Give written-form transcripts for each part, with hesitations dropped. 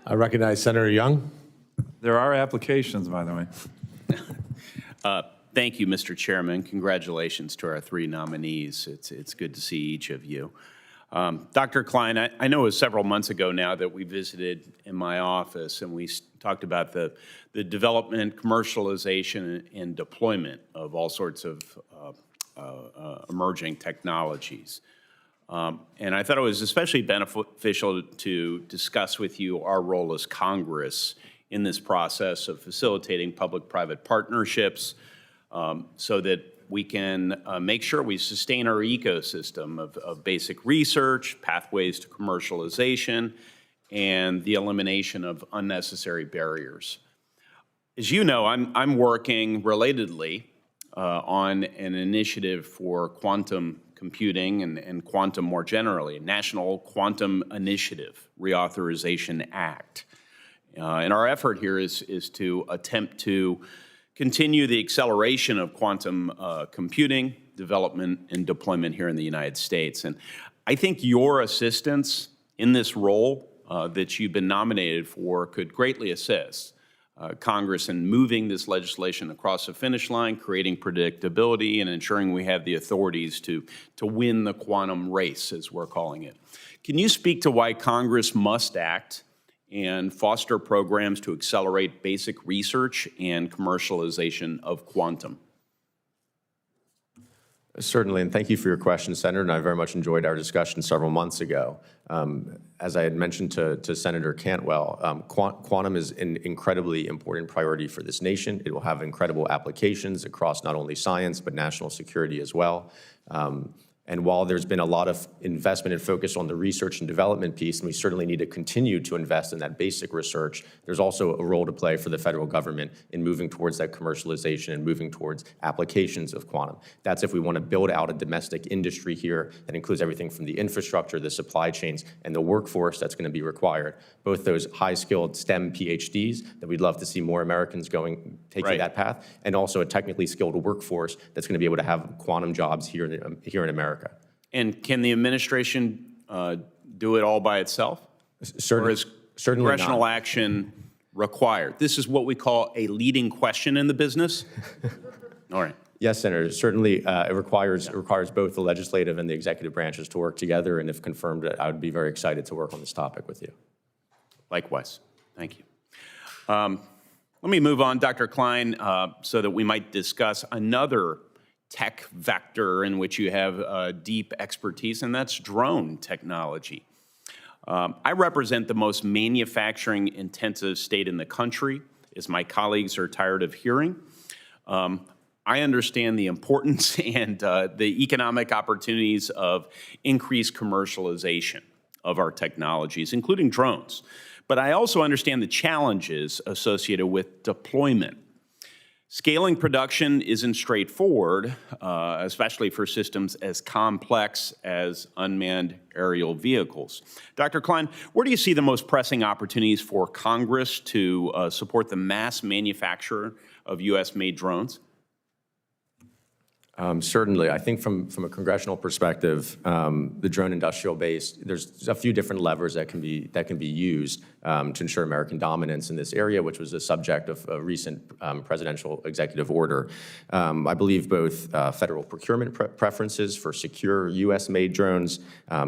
I recognize Senator Young. There are applications, by the way. Thank you, Mr. Chairman. Congratulations to our three nominees. It's good to see each of you. Dr. Klein, I know it was several months ago now that we visited in my office and we talked about the development, commercialization, and deployment of all sorts of emerging technologies. And I thought it was especially beneficial to discuss with you our role as Congress in this process of facilitating public-private partnerships so that we can make sure we sustain our ecosystem of basic research, pathways to commercialization, and the elimination of unnecessary barriers. As you know, I'm working relatedly on an initiative for quantum computing and quantum more generally, a National Quantum Initiative Reauthorization Act. And our effort here is to attempt to continue the acceleration of quantum computing, development, and deployment here in the United States. And I think your assistance in this role that you've been nominated for could greatly assist Congress in moving this legislation across the finish line, creating predictability, and ensuring we have the authorities to win the quantum race, as we're calling it. Can you speak to why Congress must act and foster programs to accelerate basic research and commercialization of quantum? Certainly, and thank you for your question, Senator, and I very much enjoyed our discussion several months ago. As I had mentioned to Senator Cantwell, quantum is an incredibly important priority for this nation. It will have incredible applications across not only science, but national security as well. And while there's been a lot of investment and focus on the research and development piece, and we certainly need to continue to invest in that basic research, there's also a role to play for the federal government in moving towards that commercialization and moving towards applications of quantum. That's if we want to build out a domestic industry here that includes everything from the infrastructure, the supply chains, and the workforce that's going to be required. Both those high-skilled STEM PhDs that we'd love to see more Americans taking that path, and also a technically skilled workforce that's going to be able to have quantum jobs here in America. And can the administration do it all by itself? Or is certainly congressional not. action required? This is what we call a leading question in the business. All right. Yes, Senator. Certainly, it requires both the legislative and the executive branches to work together. And if confirmed, I would be very excited to work on this topic with you. Likewise. Thank you. Let me move on, Dr. Klein, so that we might discuss another tech vector in which you have deep expertise, and that's drone technology. I represent the most manufacturing-intensive state in the country, as my colleagues are tired of hearing. I understand the importance and the economic opportunities of increased commercialization of our technologies, including drones. But I also understand the challenges associated with deployment. Scaling production isn't straightforward, especially for systems as complex as unmanned aerial vehicles. Dr. Klein, where do you see the most pressing opportunities for Congress to support the mass manufacture of U.S.-made drones? Certainly. I think from a congressional perspective, the drone industrial base, there's a few different levers that can be used to ensure American dominance in this area, which was the subject of a recent presidential executive order. I believe both federal procurement preferences for secure U.S.-made drones,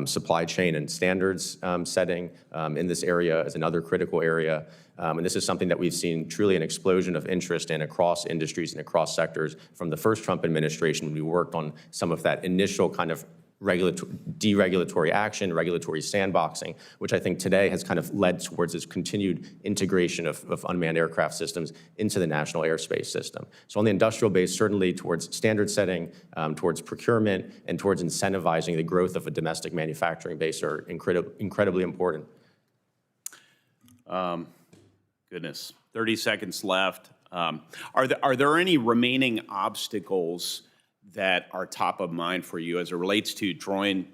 supply chain and standards setting in this area is another critical area. And this is something that we've seen truly an explosion of interest in across industries and across sectors from the first Trump administration when we worked on some of that initial kind of deregulatory action, regulatory sandboxing, which I think today has kind of led towards this continued integration of unmanned aircraft systems into the national airspace system. So on the industrial base, certainly towards standard setting, towards procurement, and towards incentivizing the growth of a domestic manufacturing base are incredibly important. Goodness, 30 seconds left. Are there any remaining obstacles that are top of mind for you as it relates to drone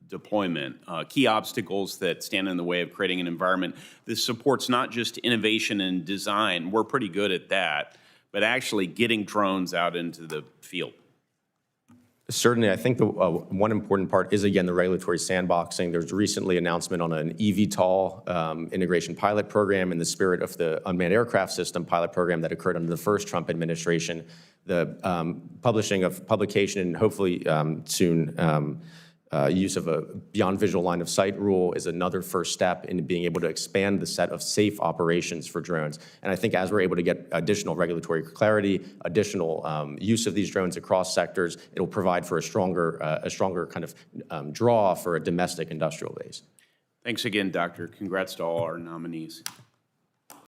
deployment? Key obstacles that stand in the way of creating an environment that supports not just innovation and design, we're pretty good at that, but actually getting drones out into the field? Certainly, I think the one important part is, again, the regulatory sandboxing. There's recently announcement on an eVTOL integration pilot program in the spirit of the unmanned aircraft system pilot program that occurred under the first Trump administration. The publication and hopefully soon use of a beyond visual line of sight rule is another first step in being able to expand the set of safe operations for drones. And I think as we're able to get additional regulatory clarity, additional use of these drones across sectors, it'll provide for a stronger kind of draw for a domestic industrial base. Thanks again, Doctor. Congrats to all our nominees.